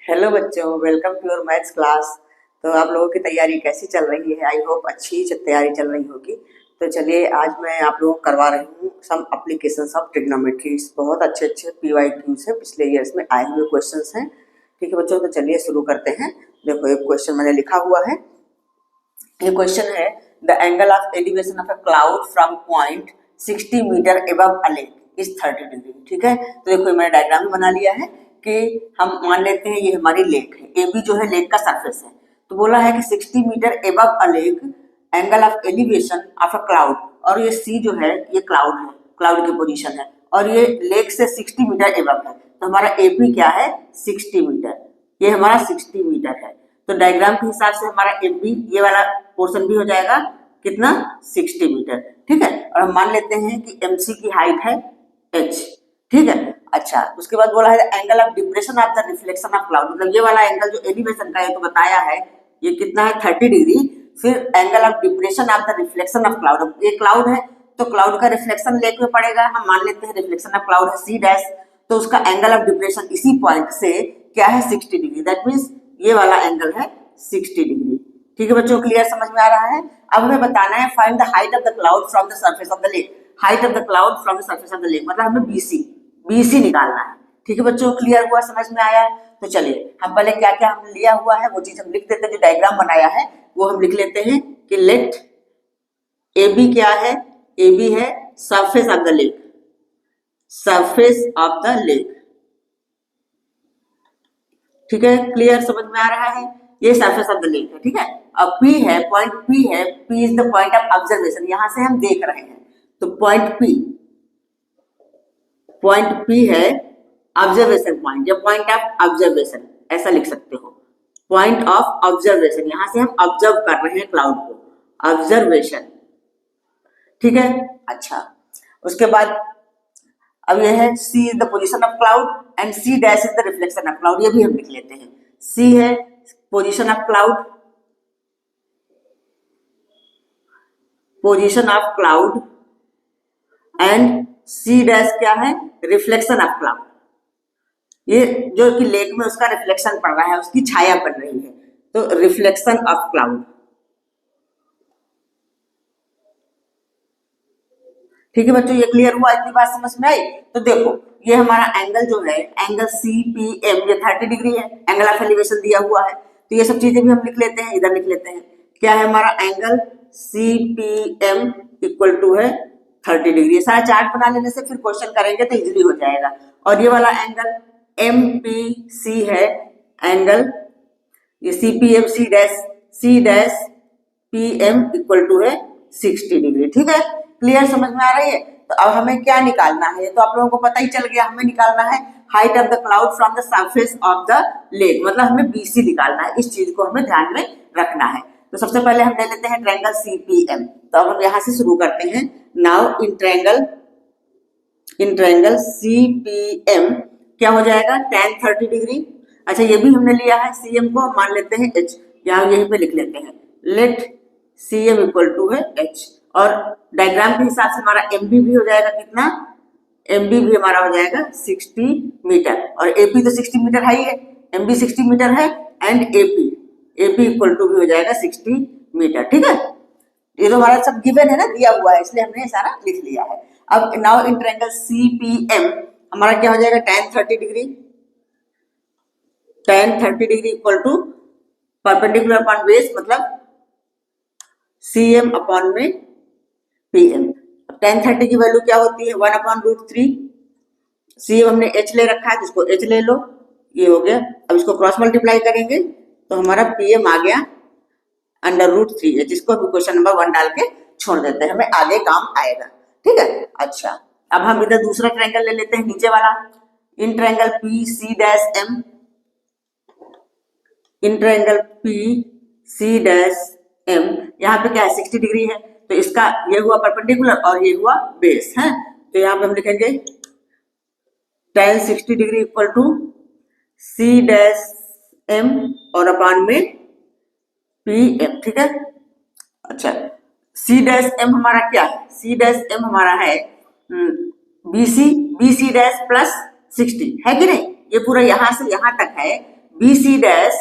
Hello बच्चों, welcome to your maths class. तो आप लोगों की तैयारी कैसी चल रही है? आई होप अच्छी तैयारी चल रही होगी। तो चलिए, आज मैं आप लोगों को करवा रही हूँ सम एप्लीकेशंस ऑफ ट्रिग्नोमेट्री। बहुत अच्छे अच्छे PYQs हैं, पिछले ईयर्स में आए हुए क्वेश्चंस हैं। ठीक है बच्चों, तो चलिए शुरू करते हैं। देखो, एक क्वेश्चन मैंने लिखा हुआ है। ये क्वेश्चन है, the angle of elevation of a cloud from point 60 metre above a lake is 30 degree. ठीक है, तो देखो मैंने डायग्राम बना लिया है कि हम मान लेते हैं ये हमारी लेक है, ए बी जो है लेक का सरफेस है। तो बोला है कि 60 metre above a lake, angle of elevation of a cloud, और ये सी जो है ये क्लाउड है, क्लाउड की पोजीशन है, और ये लेक से 60 मीटर अबव है। तो हमारा एपी क्या है? 60 मीटर। ये हमारा 60 मीटर है। तो डायग्राम के हिसाब से हमारा एम बी, ये वाला पोर्शन भी हो जाएगा कितना? 60 मीटर। ठीक है, और हम मान लेते हैं कि एम सी की हाइट है h। ठीक है, अच्छा, उसके बाद बोला है angle of depression of the reflection of cloud, मतलब ये वाला एंगल जो एलिवेशन का है तो बताया है ये कितना है? 30 डिग्री। फिर angle of depression of the reflection of cloud, ये क्लाउड है तो क्लाउड का रिफ्लेक्शन लेक में पड़ेगा। हम मान लेते हैं रिफ्लेक्शन ऑफ क्लाउड है सी डैश, तो उसका एंगल ऑफ डिप्रेशन इसी पॉइंट से क्या है? 60 डिग्री। दैट मीन्स ये वाला एंगल है 60 डिग्री। ठीक है बच्चों, क्लियर समझ में आ रहा है? अब हमें बताना है find the height of the cloud from the surface of the lake. Height of the cloud from the surface of the lake मतलब हमें बीसी निकालना है। ठीक है बच्चों, क्लियर हुआ, समझ में आया? तो चलिए हम पहले क्या क्या हमने लिया हुआ है वो चीज हम लिख देते हैं। जो डायग्राम बनाया है वो हम लिख लेते हैं कि लेट ए बी क्या है? ए बी है surface of the lake, surface of the lake. ठीक है, क्लियर समझ में आ रहा है? ये सरफेस ऑफ द लेक है। ठीक है, अब पी है, पॉइंट पी है, P is the point of observation, यहां से हम देख रहे हैं। तो पॉइंट पी है ऑब्जर्वेशन पॉइंट, या पॉइंट ऑफ ऑब्जर्वेशन ऐसा लिख सकते हो। पॉइंट ऑफ ऑब्जर्वेशन, यहां से हम ऑब्जर्व कर रहे हैं क्लाउड को, ऑब्जर्वेशन। ठीक है, अच्छा, उसके बाद अब यह है C is the position of cloud and C dash is the reflection of cloud, ये भी हम लिख लेते हैं। सी है position of cloud, position of cloud, and C dash क्या है? Reflection of cloud. ये जो कि लेक में उसका रिफ्लेक्शन पड़ रहा है, उसकी छाया पड़ रही है, तो रिफ्लेक्शन ऑफ क्लाउड। ठीक है बच्चों, ये क्लियर हुआ? इतनी बात समझ में आई? तो देखो ये हमारा एंगल जो है, एंगल सी पी एम, ये 30 डिग्री है, एंगल ऑफ एलिवेशन दिया हुआ है। तो ये सब चीजें भी हम लिख लेते हैं, इधर लिख लेते हैं। क्या है हमारा angle? C P M equal to है 30 डिग्री। सारा चार्ट बना लेने से फिर क्वेश्चन करेंगे तो इजिली हो जाएगा। और ये वाला एंगल एम पी सी है एंगल, ये C dash P M equal to है 60 डिग्री। ठीक है, क्लियर समझ में आ रही है? तो अब हमें क्या निकालना है, तो आप लोगों को पता ही चल गया। हमें निकालना है height of the cloud from the surface of the lake, मतलब हमें बीसी निकालना है। इस चीज को हमें ध्यान में रखना है। तो सबसे पहले हम ले लेते हैं ट्रायंगल CPM। तो अब हम यहां से शुरू करते हैं। नाउ इन ट्रायंगल CPM क्या हो जाएगा? tan 30 degree. अच्छा, ये भी हमने लिया है, CM को हम मान लेते हैं h, यहाँ यहीं पे लिख लेते हैं। लेट CM इक्वल टू है h, और डायग्राम के हिसाब से हमारा MB भी हो जाएगा कितना? MB भी हमारा हो जाएगा 60 मीटर, और AP तो 60 मीटर है ही है, MB 60 मीटर है, एंड AP इक्वल टू भी हो जाएगा 60 मीटर। ठीक है, ये तो हमारा सब गिवन है ना, दिया हुआ है, इसलिए हमने सारा लिख लिया है। अब नाउ इन ट्रायंगल CPM हमारा क्या हो जाएगा? tan 30 degree, tan 30 degree equal to perpendicular upon base, मतलब CM अपॉन में PM। अब tan 30 की वैल्यू क्या होती है? 1 अपॉन √3। CM हमने h ले रखा है तो इसको h ले लो, ये हो गया। अब इसको क्रॉस मल्टीप्लाई करेंगे तो हमारा PM आ गया √3, जिसको भी क्वेश्चन नंबर 1 डाल के छोड़ देते हैं, हमें आगे काम आएगा। ठीक है, अच्छा, अब हम इधर दूसरा ट्रायंगल ले लेते हैं, नीचे वाला। In triangle PC'M, in triangle PC'M यहाँ पे क्या है? 60 डिग्री है, तो इसका ये हुआ परपेंडिकुलर और ये हुआ बेस है। तो यहाँ पे हम लिखेंगे tan 60 degree equal to C'M और अपॉन में PM। ठीक है, अच्छा, C'M हमारा क्या है? C'M हमारा है BC डैश प्लस 60 है कि नहीं? ये पूरा यहां से यहां तक है बी सी डैश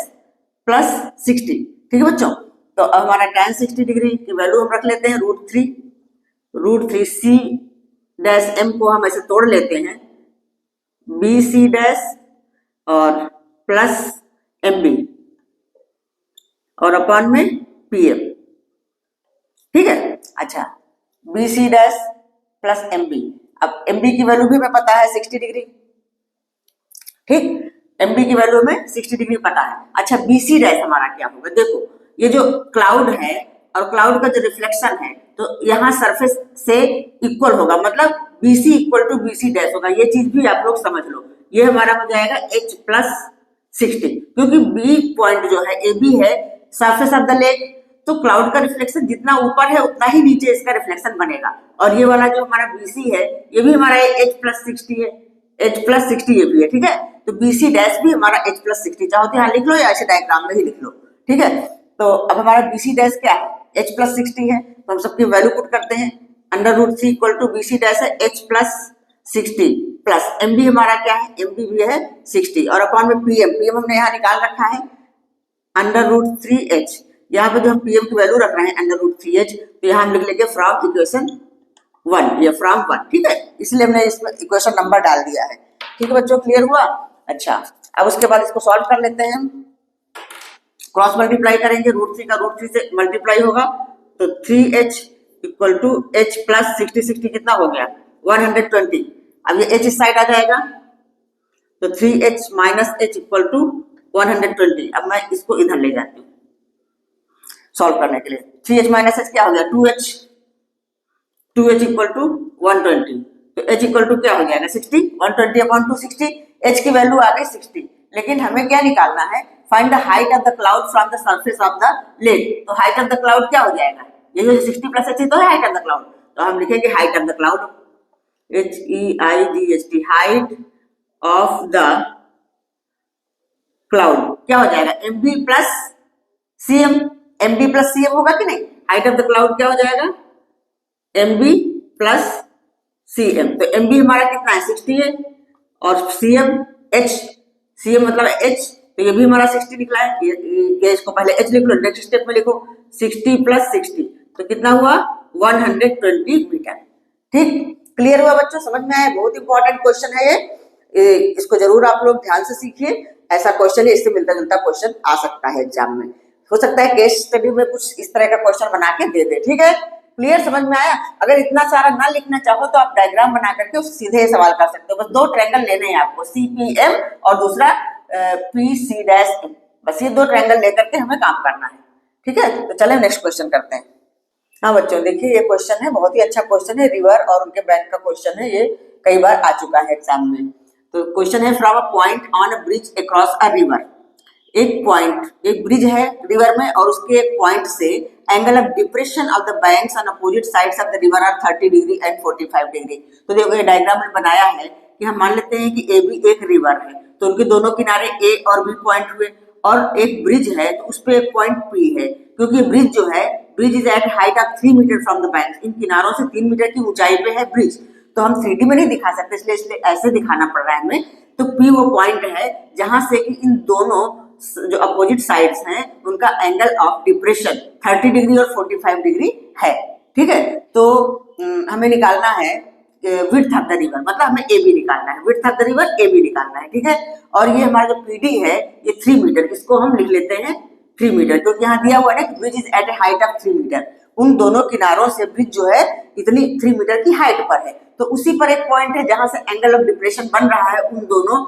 प्लस 60। ठीक है बच्चों, तो अब हमारा tan 60 डिग्री की वैल्यू हम रख लेते हैं √3 सी डैश एम को हम ऐसे तोड़ लेते हैं, बी सी डैश और प्लस एम बी और अपॉन में पी एम। ठीक है, अच्छा B C dash plus M B, अब एम बी की वैल्यू भी हमें पता है 60 डिग्री। ठीक, एम बी की वैल्यू में 60 डिग्री पता है। अच्छा बी सी डैश हमारा क्या होगा, देखो ये जो क्लाउड है और क्लाउड का जो रिफ्लेक्शन है तो यहाँ सरफेस से इक्वल होगा, मतलब BC equal to BC dash होगा। ये चीज भी आप लोग समझ लो, ये हमारा हो जाएगा H प्लस 60, क्योंकि बी पॉइंट जो है ए बी है सरफेस ऑफ द लेक, तो क्लाउड का रिफ्लेक्शन जितना ऊपर है उतना ही नीचे इसका रिफ्लेक्शन बनेगा। और ये वाला जो हमारा BC है ये भी हमारा H प्लस 60 है, H प्लस 60 ये भी है। ठीक है, तो BC डैश भी हमारा H प्लस 60, चाहो तो यहाँ लिख लो या ऐसे डायग्राम में ही लिख लो। ठीक है, तो अब हमारा BC डैश क्या है, H प्लस 60 है, तो हम सबकी वैल्यू पुट करते हैं। √3 इक्वल टू BC डैश है H प्लस 60 प्लस MB हमारा क्या है, MB भी है 60 और अपॉन में PM हमने यहाँ निकाल रखा है √3H। यहाँ पे जो हम PM की वैल्यू रख रहे हैं √3H, तो यहाँ हम लिख लेंगे फ्रॉम इक्वेशन 1, ये फ्रॉम 1। ठीक है, इसलिए हमने इसमें इक्वेशन नंबर डाल दिया है। ठीक है बच्चों, क्लियर हुआ। अच्छा अब उसके बाद इसको सॉल्व कर लेते हैं हम, क्रॉस मल्टीप्लाई करेंगे, √3 का √3 से मल्टीप्लाई होगा तो 3H equal to H plus 60 कितना हो गया 120। अब ये H इस साइड आ जाएगा तो 3H minus H equal to 120। अब मैं इसको इधर ले जाती हूँ सॉल्व करने के लिए। 3H माइनस H क्या हो गया 2H इक्वल टू 120, तो H इक्वल टू क्या हो जाएगा 60, 120 अपॉन 260। H की वैल्यू आ गई 60, लेकिन हमें क्या निकालना है, find the height of the cloud from the surface of the lake. तो हाइट ऑफ द क्लाउड क्या हो जाएगा, ये जो 60 प्लस H तो है हाइट ऑफ द क्लाउड, तो हम लिखेंगे height of the cloud HEIGHT, height of the cloud क्या हो जाएगा MB plus CM, MB plus CM होगा कि नहीं, हाइट ऑफ द क्लाउड क्या हो जाएगा MB प्लस CM। तो MB हमारा कितना है 60 है और CM H, CM मतलब H, तो ये भी हमारा 60 निकला है। ये इसको पहले H लिख लो, नेक्स्ट स्टेप में लिखो 60 प्लस 60, तो कितना हुआ 120 मीटर। ठीक, क्लियर हुआ बच्चों, समझ में आया। बहुत इंपॉर्टेंट क्वेश्चन है ये, इसको जरूर आप लोग ध्यान से सीखिए। ऐसा क्वेश्चन है, इससे मिलता जुलता क्वेश्चन आ सकता है एग्जाम में, हो सकता है केस स्टडी में कुछ इस तरह का क्वेश्चन बना के दे दे। ठीक है, क्लियर, समझ में आया। अगर इतना सारा ना लिखना चाहो तो आप डायग्राम बना करके उससे सीधे सवाल कर सकते हो। बस 2 ट्रायंगल लेने हैं आपको, CPM और दूसरा PC डैश M, बस ये 2 ट्रायंगल लेकर के हमें काम करना है। ठीक है, तो चले नेक्स्ट क्वेश्चन करते हैं। हाँ बच्चों देखिए, ये क्वेश्चन है, बहुत ही अच्छा क्वेश्चन है, रिवर और उनके बैंक का क्वेश्चन है, ये कई बार आ चुका है एग्जाम में। तो क्वेश्चन है from a point on a bridge across a river. एक ब्रिज है रिवर में और उसके एक पॉइंट से angle of depression of the banks on opposite sides of the river are 30 degree and 45 degree. तो देखो ये डायग्राम में बनाया है कि हम मान लेते हैं कि AB एक रिवर है, तो उनके दोनों किनारे A और B पॉइंट हुए, और एक ब्रिज है तो उस पे एक पॉइंट P है, क्योंकि ब्रिज जो है, bridge is at height of 3 metre from the bank, इन किनारों से 3 मीटर की ऊंचाई पे है ब्रिज, तो हम 3D में नहीं दिखा सकते, इसलिए ऐसे दिखाना पड़ रहा है हमें। तो P वो पॉइंट है जहां से कि इन दोनों जो अपोजिट साइड्स हैं उनका एंगल ऑफ डिप्रेशन 30 डिग्री और 45 डिग्री है। ठीक है, तो हमें निकालना है विड्थ ऑफ द रिवर, मतलब हमें AB निकालना है, width of the river AB निकालना है। ठीक है, और ये हमारा जो PD है ये 3 मीटर, इसको हम लिख लेते हैं 3 मीटर, क्योंकि यहाँ दिया हुआ है ना bridge is at a height of 3 metre, उन दोनों किनारों से ब्रिज जो है इतनी 3 मीटर की हाइट पर है, तो उसी पर एक पॉइंट है जहां से एंगल ऑफ डिप्रेशन बन रहा है उन दोनों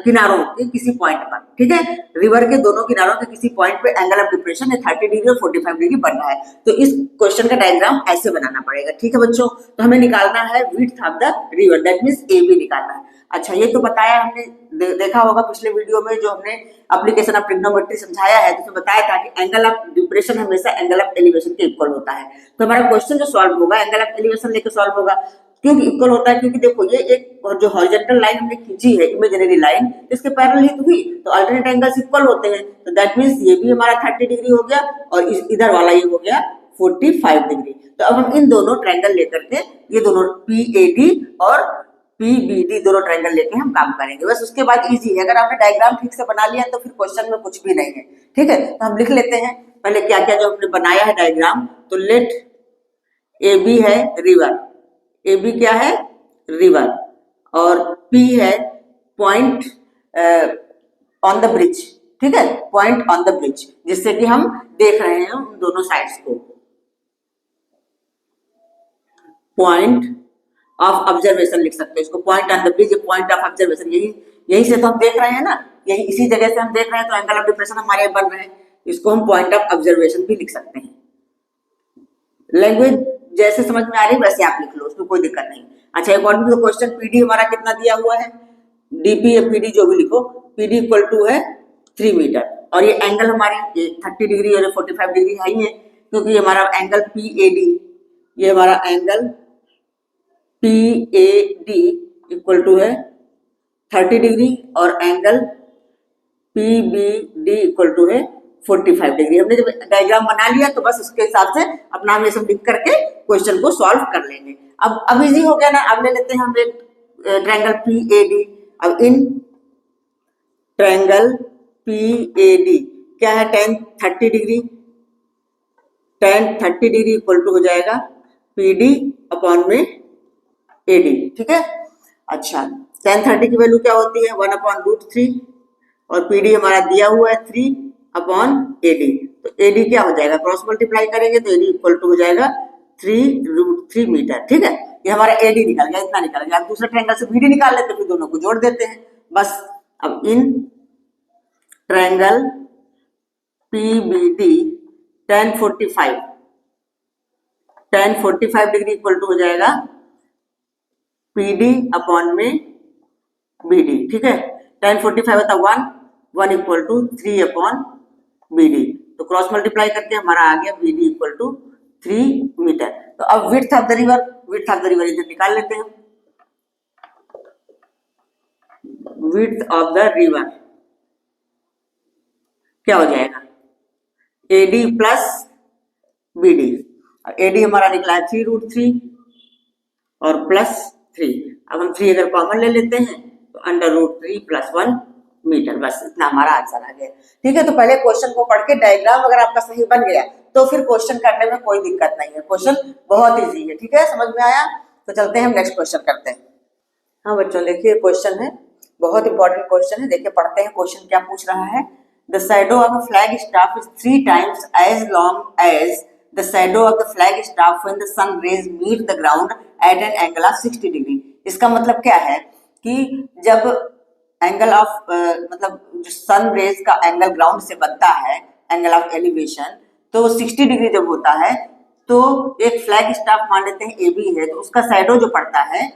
किनारों के किसी पॉइंट पर। ठीक है, रिवर के दोनों किनारों के किसी पॉइंट पे एंगल ऑफ डिप्रेशन है 30 डिग्री और 45 डिग्री बन रहा है, तो इस क्वेश्चन का डायग्राम ऐसे बनाना पड़ेगा। ठीक है बच्चों, तो हमें निकालना है width of the river, that means AB निकालना है। अच्छा, ये तो बताया हमने, देखा होगा पिछले वीडियो में जो हमने एप्लीकेशन ऑफ ट्रिग्नोमेट्री समझाया है, जिसमें बताया था कि एंगल ऑफ डिप्रेशन हमेशा एंगल ऑफ एलिवेशन के इक्वल होता है। तो हमारा क्वेश्चन जो सॉल्व होगा एंगल ऑफ एलिवेशन लेकर सॉल्व होगा, क्योंकि इक्वल होता है, क्योंकि देखो ये एक जो हॉरिजॉन्टल लाइन हमने खींची है इमेजिनरी लाइन, इसके पैरेलल ही हुई, तो अल्टरनेट एंगल्स इक्वल होते हैं, तो दैट मींस ये भी हमारा 30 डिग्री हो गया और इधर वाला ये हो गया 45 डिग्री। तो अब हम इन दोनों ट्रायंगल लेकर के ये दोनों PAD और PBD दोनों ट्रायंगल लेके हम काम करेंगे। बस उसके बाद इजी है, अगर आपने डायग्राम ठीक से बना लिया तो फिर क्वेश्चन में कुछ भी नहीं है। ठीक है, तो हम लिख लेते हैं पहले क्या क्या जो हमने बनाया है डायग्राम। तो लेट AB है रिवर, AB क्या है रिवर, और P है पॉइंट ऑन द ब्रिज। ठीक है, पॉइंट ऑन द ब्रिज, जिससे कि हम देख रहे हैं उन दोनों साइड्स को। पॉइंट ऑफ ऑब्जर्वेशन लिख सकते हैं इसको, point on the bridge, point of observation, यही से तो हम देख रहे हैं ना, यही इसी जगह से हम देख रहे हैं, तो एंगल ऑफ डिप्रेशन हमारे बन रहे हैं, इसको हम पॉइंट ऑफ ऑब्जर्वेशन भी लिख सकते हैं। लैंग्वेज जैसे समझ में आ रही है वैसे आप लिख लो, उसमें कोई दिक्कत नहीं। अच्छा, अकॉर्डिंग टू क्वेश्चन PD हमारा कितना दिया हुआ है, DP या PD जो भी लिखो, PD इक्वल टू है 3 मीटर, और ये एंगल हमारे 30 डिग्री और 45 डिग्री है ही है, क्योंकि ये हमारा एंगल PAD, ये हमारा एंगल PAD इक्वल टू है 30 डिग्री, और एंगल PBD इक्वल टू है 45 डिग्री। हमने जब डायग्राम बना लिया तो बस उसके हिसाब से अपना हम ये सब लिख करके क्वेश्चन को सॉल्व कर लेंगे। अब इजी हो गया ना। अब ले लेते हैं हम एक ट्रायंगल PAD। अब इन ट्रायंगल PAD क्या है, tan 30 degree, tan 30 degree equal to हो जाएगा PD अपॉन में AD। ठीक है, अच्छा, tan 30 की वैल्यू क्या होती है 1/√3, और PD हमारा दिया हुआ है 3 अपॉन AD। तो AD क्या हो जाएगा, क्रॉस मल्टीप्लाई करेंगे तो AD इक्वल टू हो जाएगा 3√3 मीटर। ठीक है, ये हमारा AD निकल गया, इतना निकल गया। अब दूसरे ट्रायंगल से BD निकाल लेते हैं, फिर दोनों को जोड़ देते हैं बस। अब in triangle PBD tan 45 degree equal to हो जाएगा PD अपॉन में BD। ठीक है, tan 45 होता है 1 इक्वल टू 3 अपॉन BD, तो क्रॉस मल्टीप्लाई करके हमारा आ गया BD इक्वल टू 3 मीटर। तो अब विड्थ ऑफ द रिवर इधर निकाल लेते हैं। विड्थ ऑफ द रिवर क्या हो जाएगा, AD प्लस BD। AD हमारा निकला है 3√3 और प्लस 3। अब हम 3 अगर कॉमन ले लेते हैं तो √3 + 1 मीटर, बस इतना हमारा आंसर आ गया। ठीक है, तो पहले क्वेश्चन को पढ़ के डायग्राम अगर आपका सही बन गया तो फिर क्वेश्चन करने में कोई दिक्कत नहीं है, क्वेश्चन बहुत इजी है। ठीक है, समझ में आया, तो चलते हैं हम नेक्स्ट क्वेश्चन करते हैं। हाँ बच्चों, देखिए क्वेश्चन है, बहुत इंपॉर्टेंट क्वेश्चन है। देखिए पढ़ते हैं क्वेश्चन क्या पूछ रहा है। The shadow of a flag staff is 3 times as long as the shadow of the flag staff when the sun rays meet the ground at an angle of 60 degree। इसका मतलब क्या है कि जब एंगल ऑफ मतलब जो sun rays का angle ground से बनता है, एंगल ऑफ एलिवेशन, तो 60 डिग्री जब होता है तो एक फ्लैग स्टाफ मान लेते हैं AB है, तो उसका शैडो जो पड़ता है,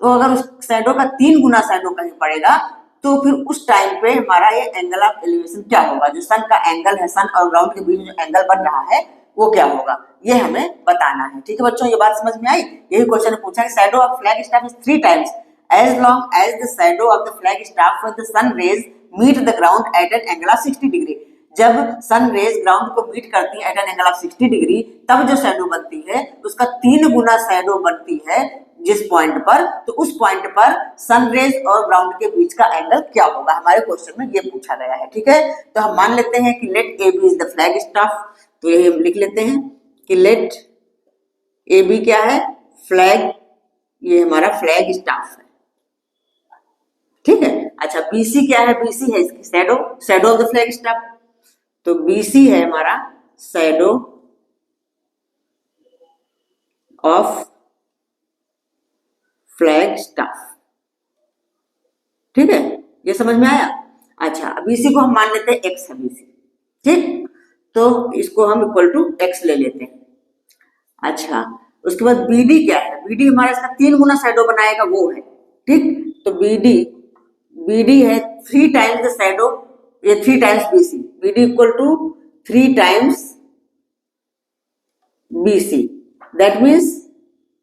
तो अगर उस शैडो का 3 गुना शैडो कहीं पड़ेगा तो फिर उस टाइम पे हमारा ये एंगल ऑफ एलिवेशन क्या होगा, जो सन का एंगल है, सन और ग्राउंड के बीच में जो एंगल बन रहा है वो क्या होगा, ये हमें बताना है। ठीक है बच्चों, ये बात समझ में आई। यही क्वेश्चन पूछा है, shadow of flag staff is 3 times as long as the shadow of the flag staff when the sun rays meet the ground at an angle of 60 degree। जब सन रेज ग्राउंड को meet करती है at an angle of 60 degree, तब जो shadow बनती है उसका 3 गुना shadow बनती है जिस पॉइंट पर, तो उस पॉइंट पर सनरेज और ग्राउंड के बीच का एंगल क्या होगा, हमारे क्वेश्चन में ये पूछा गया है। ठीक है, तो हम मान लेते हैं कि let AB is the flag staff, तो यही हम लिख लेते हैं कि लेट AB क्या है, फ्लैग, ये हमारा फ्लैग स्टाफ है। ठीक है, अच्छा BC क्या है, BC है इसकी shadow, shadow of the flag staff, तो BC है हमारा शैडो ऑफ फ्लैग स्टाफ। ठीक है, ये समझ में आया। अच्छा, अब BC को हम मान लेते हैं X है BC। ठीक, तो इसको हम इक्वल टू X ले लेते हैं। अच्छा, उसके बाद BD क्या है, BD हमारा इसका 3 गुना शैडो बनाएगा वो है। ठीक, तो BD है 3 times द शैडो, ये 3 times BC, BD equal to 3 times BC, that means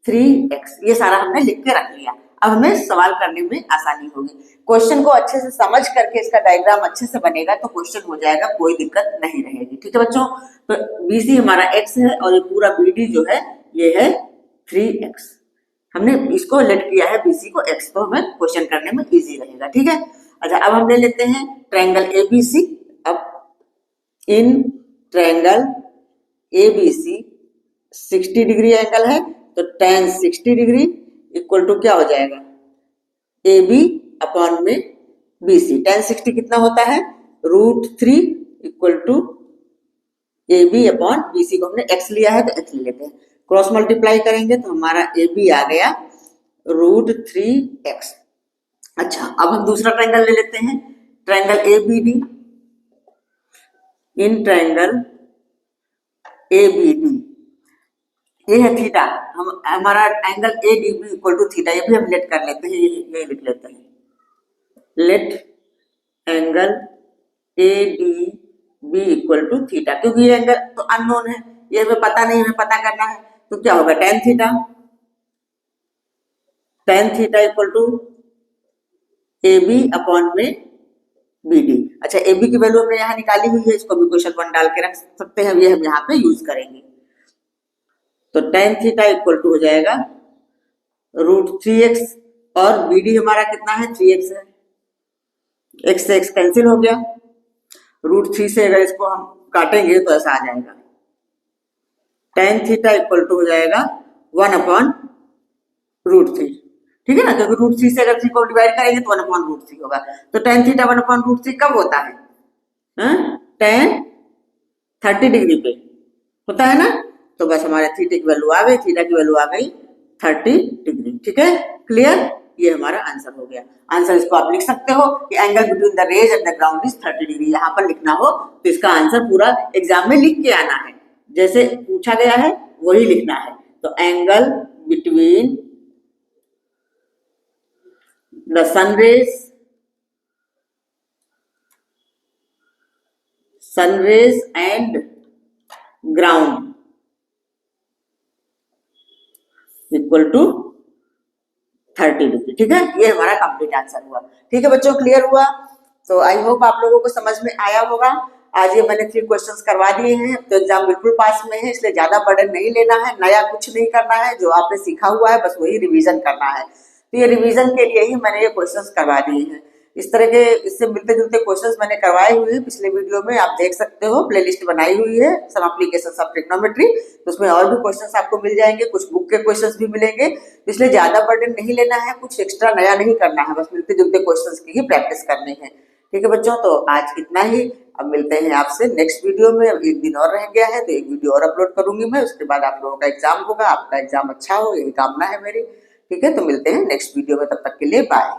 3x। ये सारा हमने लिख के रख लिया। अब हमें सवाल करने में आसानी होगी। क्वेश्चन को अच्छे से समझ करके इसका डायग्राम अच्छे से बनेगा तो क्वेश्चन हो जाएगा, कोई दिक्कत नहीं रहेगी। ठीक है बच्चों, तो BC हमारा x है और ये पूरा BD जो है ये है 3x। हमने इसको लेट किया है बीसी को एक्स, तो हमें क्वेश्चन करने में इजी रहेगा, ठीक है। अच्छा, अब हम ले लेते हैं ट्रायंगल एबीसी। अब in triangle ABC 60 degree angle है, तो tan 60 डिग्री इक्वल टू क्या हो जाएगा, ए बी अपॉन में बी सी। tan 60 कितना होता है, √3 equal to A B upon B C को हमने x लिया है तो x ले लेते हैं, क्रॉस मल्टीप्लाई करेंगे तो हमारा ए बी आ गया √3x। अच्छा, अब हम दूसरा ट्रायंगल ले लेते हैं, triangle A B D. In triangle A B D, ये है थीटा, हम हमारा angle A D B equal to theta, ये भी हम लेट कर लेते हैं, ये लिख लेते हैं, let angle A D B equal to theta, क्योंकि ये एंगल तो अननोन है, ये हमें पता नहीं, हमें पता करना है, तो क्या होगा tan theta, tan theta equal to A B upon में बी डी। अच्छा, ए बी की वैल्यू हमने यहाँ निकाली हुई है, इसको भी क्वेश्चन 1 डाल के रख सकते हैं, ये हम यहाँ पे यूज करेंगे। तो tan थीटा इक्वल टू हो जाएगा √3x, और बी डी हमारा कितना है, 3x है, x से x कैंसिल हो गया, √3 से अगर इसको हम काटेंगे तो ऐसा आ जाएगा, tan थीटा इक्वल टू हो जाएगा 1 अपॉन √3, ठीक है ना, क्योंकि √3 से अगर 3 को डिवाइड करेंगे तो 1 अपॉन √3 होगा, तो tan थीटा 1 अपॉन √3 कब होता है, tan 30 डिग्री पे होता है ना, तो बस हमारे थीटा की वैल्यू आ गई, थीटा की वैल्यू आ गई 30 डिग्री, ठीक है, क्लियर, ये हमारा आंसर हो गया। आंसर इसको आप लिख सकते हो कि angle between the rays and the ground is 30 degree, यहाँ पर लिखना हो तो इसका आंसर पूरा एग्जाम में लिख के आना है, जैसे पूछा गया है वही लिखना है। तो angle between the sun rays and ground equal to 30 degree, ठीक है, ये हमारा कंप्लीट आंसर हुआ। ठीक है बच्चों, क्लियर हुआ, तो आई होप आप लोगों को समझ में आया होगा। आज ये मैंने 3 क्वेश्चंस करवा दिए हैं, तो एग्जाम बिल्कुल पास में है, इसलिए ज्यादा बर्डन नहीं लेना है, नया कुछ नहीं करना है, जो आपने सीखा हुआ है बस वही रिवीजन करना है। तो ये रिवीजन के लिए ही मैंने ये क्वेश्चंस करवा दिए हैं। इस तरह के इससे मिलते जुलते क्वेश्चंस मैंने करवाए हुए हैं पिछले वीडियो में, आप देख सकते हो, प्लेलिस्ट बनाई हुई है सम एप्लीकेशंस ऑफ ट्रिग्नोमेट्री, तो उसमें और भी क्वेश्चंस आपको मिल जाएंगे, कुछ बुक के क्वेश्चंस भी मिलेंगे, इसलिए ज्यादा बर्डन नहीं लेना है, कुछ एक्स्ट्रा नया नहीं करना है, बस मिलते जुलते क्वेश्चंस की ही प्रैक्टिस करनी है। ठीक है बच्चों, तो आज इतना ही, अब मिलते हैं आपसे नेक्स्ट वीडियो में। अब एक दिन और रह गया है तो एक वीडियो और अपलोड करूंगी मैं, उसके बाद आप लोगों का एग्जाम होगा, आपका एग्जाम अच्छा हो यही कामना है मेरी। ठीक है, तो मिलते हैं नेक्स्ट वीडियो में, तब तक के लिए बाय।